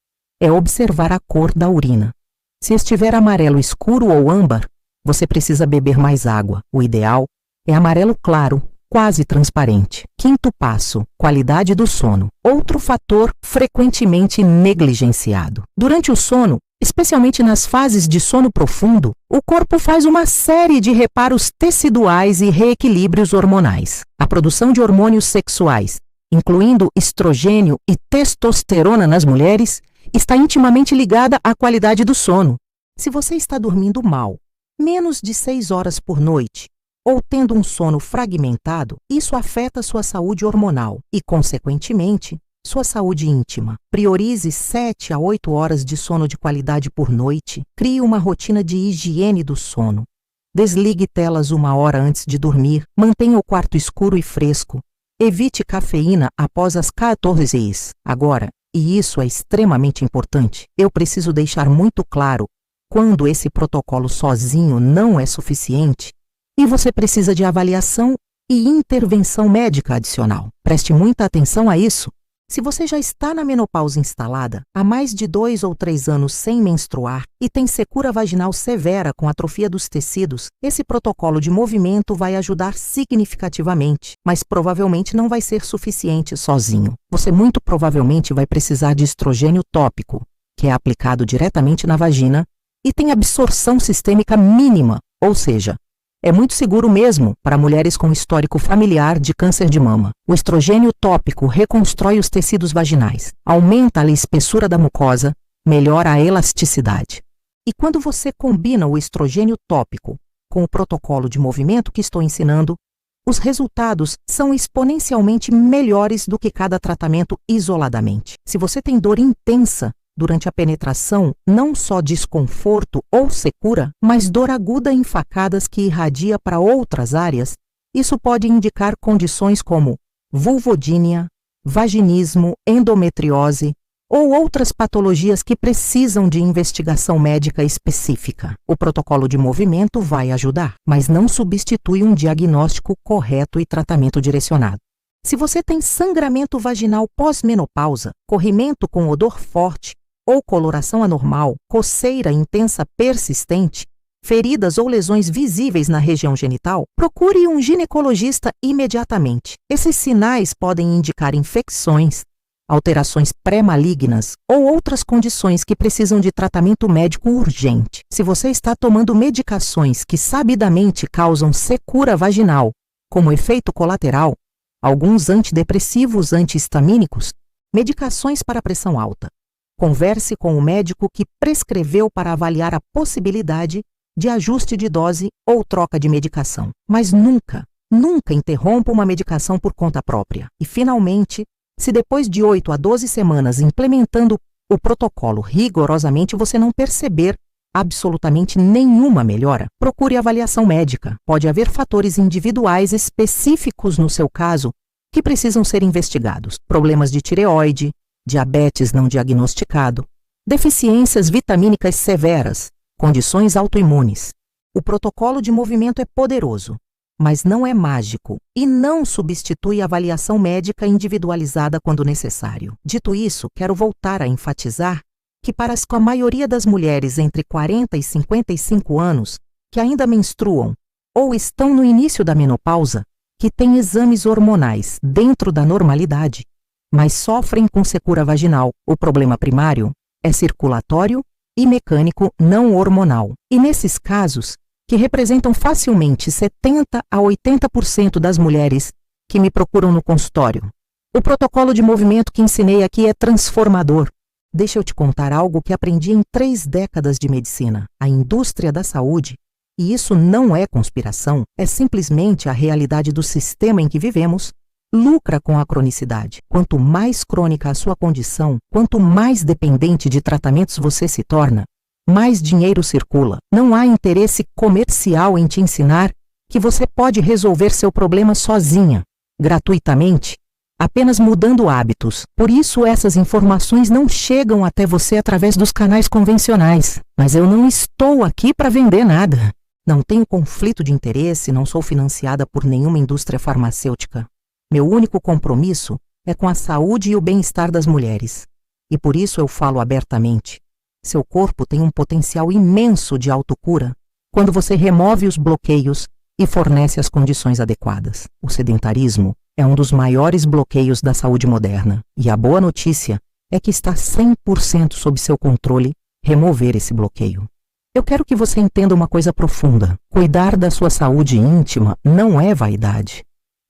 é observar a cor da urina. Se estiver amarelo escuro ou âmbar, você precisa beber mais água. O ideal é amarelo claro, quase transparente. Quinto passo: qualidade do sono. Outro fator frequentemente negligenciado. Durante o sono, especialmente nas fases de sono profundo, o corpo faz uma série de reparos teciduais e reequilíbrios hormonais. A produção de hormônios sexuais, incluindo estrogênio e testosterona nas mulheres, está intimamente ligada à qualidade do sono. Se você está dormindo mal, menos de 6 horas por noite, ou tendo um sono fragmentado, isso afeta sua saúde hormonal e, consequentemente, sua saúde íntima. Priorize 7 a 8 horas de sono de qualidade por noite. Crie uma rotina de higiene do sono. Desligue telas 1 hora antes de dormir. Mantenha o quarto escuro e fresco. Evite cafeína após as 14 horas. Agora, e isso é extremamente importante, eu preciso deixar muito claro, quando esse protocolo sozinho não é suficiente e você precisa de avaliação e intervenção médica adicional. Preste muita atenção a isso. Se você já está na menopausa instalada, há mais de 2 ou 3 anos sem menstruar e tem secura vaginal severa com atrofia dos tecidos, esse protocolo de movimento vai ajudar significativamente, mas provavelmente não vai ser suficiente sozinho. Você muito provavelmente vai precisar de estrogênio tópico, que é aplicado diretamente na vagina e tem absorção sistêmica mínima, ou seja, é muito seguro mesmo para mulheres com histórico familiar de câncer de mama. O estrogênio tópico reconstrói os tecidos vaginais, aumenta a espessura da mucosa, melhora a elasticidade. E quando você combina o estrogênio tópico com o protocolo de movimento que estou ensinando, os resultados são exponencialmente melhores do que cada tratamento isoladamente. Se você tem dor intensa durante a penetração, não só desconforto ou secura, mas dor aguda em facadas que irradia para outras áreas, isso pode indicar condições como vulvodínia, vaginismo, endometriose ou outras patologias que precisam de investigação médica específica. O protocolo de movimento vai ajudar, mas não substitui um diagnóstico correto e tratamento direcionado. Se você tem sangramento vaginal pós-menopausa, corrimento com odor forte, ou coloração anormal, coceira intensa persistente, feridas ou lesões visíveis na região genital, procure um ginecologista imediatamente. Esses sinais podem indicar infecções, alterações pré-malignas ou outras condições que precisam de tratamento médico urgente. Se você está tomando medicações que sabidamente causam secura vaginal, como efeito colateral, alguns antidepressivos antihistamínicos, medicações para pressão alta, converse com o médico que prescreveu para avaliar a possibilidade de ajuste de dose ou troca de medicação. Mas nunca interrompa uma medicação por conta própria. E, finalmente, se depois de 8 a 12 semanas implementando o protocolo rigorosamente você não perceber absolutamente nenhuma melhora, procure avaliação médica. Pode haver fatores individuais específicos no seu caso que precisam ser investigados. Problemas de tireoide, diabetes não diagnosticado, deficiências vitamínicas severas, condições autoimunes. O protocolo de movimento é poderoso, mas não é mágico e não substitui a avaliação médica individualizada quando necessário. Dito isso, quero voltar a enfatizar que para a maioria das mulheres entre 40 e 55 anos que ainda menstruam ou estão no início da menopausa, que têm exames hormonais dentro da normalidade, mas sofrem com secura vaginal, o problema primário é circulatório e mecânico não hormonal. E nesses casos, que representam facilmente 70 a 80% das mulheres que me procuram no consultório, o protocolo de movimento que ensinei aqui é transformador. Deixa eu te contar algo que aprendi em 3 décadas de medicina. A indústria da saúde, e isso não é conspiração, é simplesmente a realidade do sistema em que vivemos, lucra com a cronicidade. Quanto mais crônica a sua condição, quanto mais dependente de tratamentos você se torna, mais dinheiro circula. Não há interesse comercial em te ensinar que você pode resolver seu problema sozinha, gratuitamente, apenas mudando hábitos. Por isso essas informações não chegam até você através dos canais convencionais. Mas eu não estou aqui para vender nada. Não tenho conflito de interesse, não sou financiada por nenhuma indústria farmacêutica. Meu único compromisso é com a saúde e o bem-estar das mulheres. E por isso eu falo abertamente. Seu corpo tem um potencial imenso de autocura quando você remove os bloqueios e fornece as condições adequadas. O sedentarismo é um dos maiores bloqueios da saúde moderna. E a boa notícia é que está 100% sob seu controle remover esse bloqueio. Eu quero que você entenda uma coisa profunda. Cuidar da sua saúde íntima não é vaidade,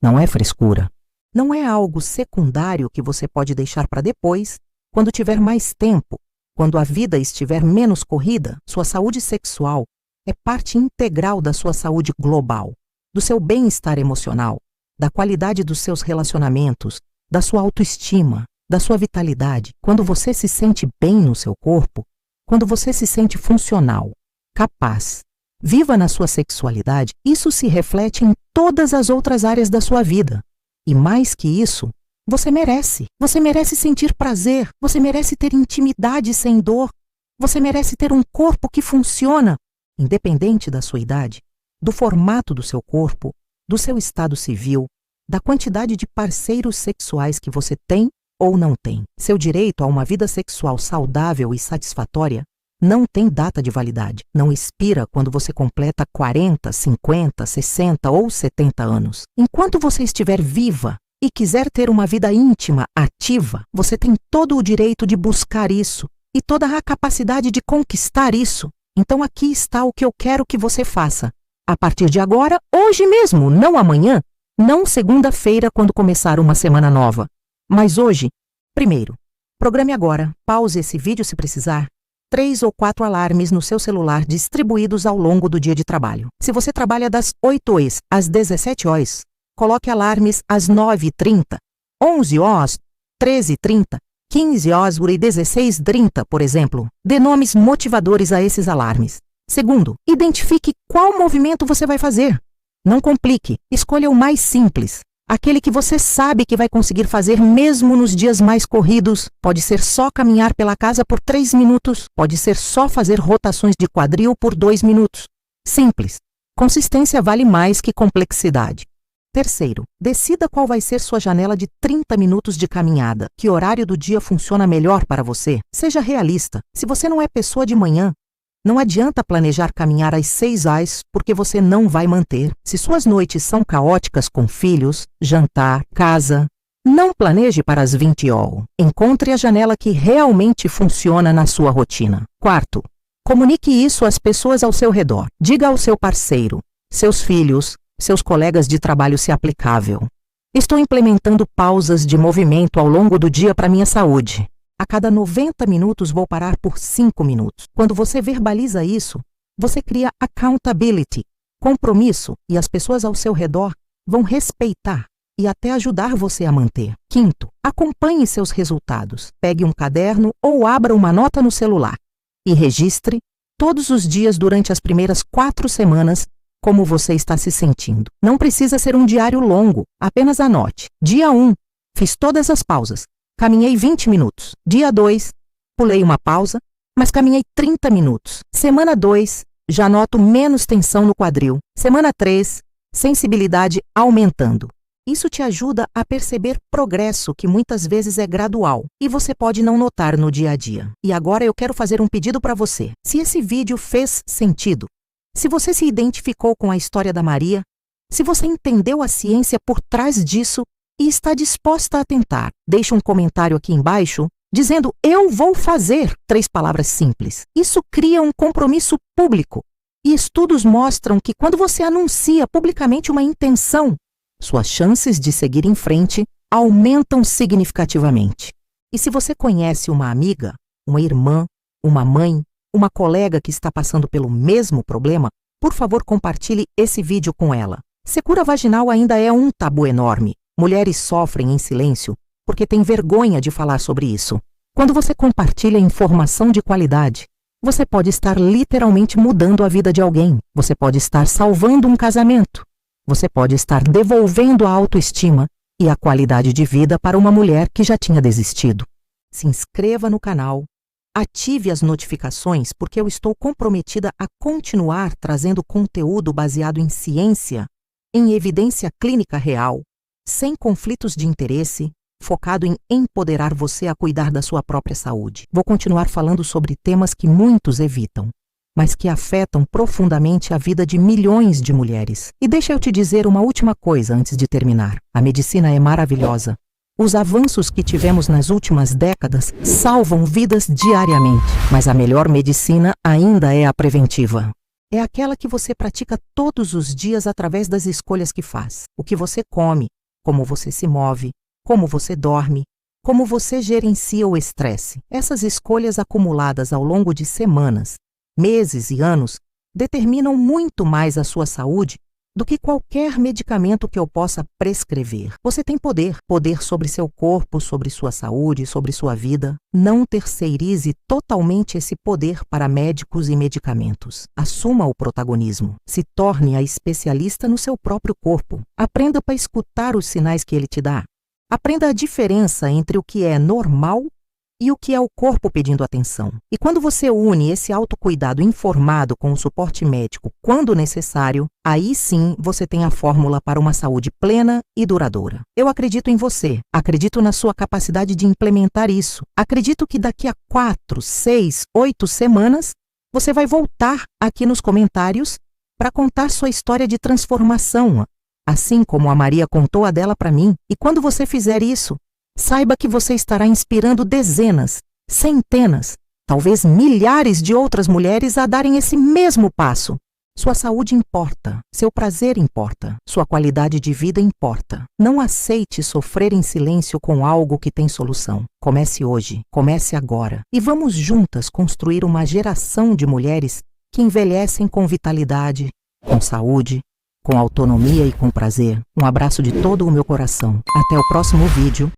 não é frescura. não é algo secundário que você pode deixar para depois, quando tiver mais tempo, quando a vida estiver menos corrida. Sua saúde sexual é parte integral da sua saúde global, do seu bem-estar emocional, da qualidade dos seus relacionamentos, da sua autoestima, da sua vitalidade. Quando você se sente bem no seu corpo, quando você se sente funcional, capaz, viva na sua sexualidade, isso se reflete em todas as outras áreas da sua vida. E mais que isso, você merece. Você merece sentir prazer, você merece ter intimidade sem dor, você merece ter um corpo que funciona, independente da sua idade, do formato do seu corpo, do seu estado civil, da quantidade de parceiros sexuais que você tem ou não tem. Seu direito a uma vida sexual saudável e satisfatória não tem data de validade, não expira quando você completa 40, 50, 60 ou 70 anos. Enquanto você estiver viva e quiser ter uma vida íntima, ativa, você tem todo o direito de buscar isso e toda a capacidade de conquistar isso. Então aqui está o que eu quero que você faça. A partir de agora, hoje mesmo, não amanhã, não segunda-feira quando começar uma semana nova. Mas hoje, primeiro, programe agora, pause esse vídeo se precisar, 3 ou 4 alarmes no seu celular distribuídos ao longo do dia de trabalho. Se você trabalha das 8 horas às 17 horas, coloque alarmes às 9h30, 11 horas, 13h30, 15 horas e 16h30, por exemplo. Dê nomes motivadores a esses alarmes. Segundo, identifique qual movimento você vai fazer. Não complique, escolha o mais simples. Aquele que você sabe que vai conseguir fazer mesmo nos dias mais corridos. Pode ser só caminhar pela casa por 3 minutos. Pode ser só fazer rotações de quadril por 2 minutos. Simples. Consistência vale mais que complexidade. Terceiro, decida qual vai ser sua janela de 30 minutos de caminhada. Que horário do dia funciona melhor para você? Seja realista. Se você não é pessoa de manhã, não adianta planejar caminhar às 6 horas, porque você não vai manter. Se suas noites são caóticas com filhos, jantar, casa, não planeje para as 20 horas. Encontre a janela que realmente funciona na sua rotina. Quarto, comunique isso às pessoas ao seu redor. Diga ao seu parceiro, seus filhos, seus colegas de trabalho se aplicável. Estou implementando pausas de movimento ao longo do dia para minha saúde. A cada 90 minutos vou parar por 5 minutos. Quando você verbaliza isso, você cria accountability, compromisso, e as pessoas ao seu redor vão respeitar e até ajudar você a manter. Quinto, acompanhe seus resultados. Pegue um caderno ou abra uma nota no celular e registre todos os dias durante as primeiras 4 semanas como você está se sentindo. Não precisa ser um diário longo, apenas anote. Dia 1, fiz todas as pausas. Caminhei 20 minutos. Dia 2, pulei uma pausa, mas caminhei 30 minutos. Semana 2, já noto menos tensão no quadril. Semana 3, sensibilidade aumentando. Isso te ajuda a perceber progresso que muitas vezes é gradual e você pode não notar no dia a dia. E agora eu quero fazer um pedido para você. Se esse vídeo fez sentido, se você se identificou com a história da Maria, se você entendeu a ciência por trás disso e está disposta a tentar, deixe um comentário aqui embaixo dizendo "eu vou fazer", 3 palavras simples. Isso cria um compromisso público. E estudos mostram que quando você anuncia publicamente uma intenção, suas chances de seguir em frente aumentam significativamente. E se você conhece uma amiga, uma irmã, uma mãe, uma colega que está passando pelo mesmo problema, por favor compartilhe esse vídeo com ela. Secura vaginal ainda é um tabu enorme. Mulheres sofrem em silêncio porque têm vergonha de falar sobre isso. Quando você compartilha informação de qualidade, você pode estar literalmente mudando a vida de alguém. Você pode estar salvando um casamento. Você pode estar devolvendo a autoestima e a qualidade de vida para uma mulher que já tinha desistido. Se inscreva no canal. Ative as notificações porque eu estou comprometida a continuar trazendo conteúdo baseado em ciência, em evidência clínica real, sem conflitos de interesse, focado em empoderar você a cuidar da sua própria saúde. Vou continuar falando sobre temas que muitos evitam, mas que afetam profundamente a vida de milhões de mulheres. E deixa eu te dizer uma última coisa antes de terminar. A medicina é maravilhosa. Os avanços que tivemos nas últimas décadas salvam vidas diariamente, mas a melhor medicina ainda é a preventiva. É aquela que você pratica todos os dias através das escolhas que faz. O que você come, como você se move, como você dorme, como você gerencia o estresse. Essas escolhas acumuladas ao longo de semanas, meses e anos determinam muito mais a sua saúde do que qualquer medicamento que eu possa prescrever. Você tem poder, poder sobre seu corpo, sobre sua saúde, sobre sua vida. Não terceirize totalmente esse poder para médicos e medicamentos. Assuma o protagonismo. Se torne a especialista no seu próprio corpo. Aprenda para escutar os sinais que ele te dá. Aprenda a diferença entre o que é normal e o que é o corpo pedindo atenção. E quando você une esse autocuidado informado com o suporte médico quando necessário, aí sim você tem a fórmula para uma saúde plena e duradoura. Eu acredito em você, acredito na sua capacidade de implementar isso. Acredito que daqui a 4, 6, 8 semanas, você vai voltar aqui nos comentários para contar sua história de transformação, assim como a Maria contou a dela para mim. E quando você fizer isso, saiba que você estará inspirando dezenas, centenas, talvez milhares de outras mulheres a darem esse mesmo passo. Sua saúde importa, seu prazer importa, sua qualidade de vida importa. Não aceite sofrer em silêncio com algo que tem solução. Comece hoje, comece agora. E vamos juntas construir uma geração de mulheres que envelhecem com vitalidade, com saúde, com autonomia e com prazer. Um abraço de todo o meu coração. Até o próximo vídeo.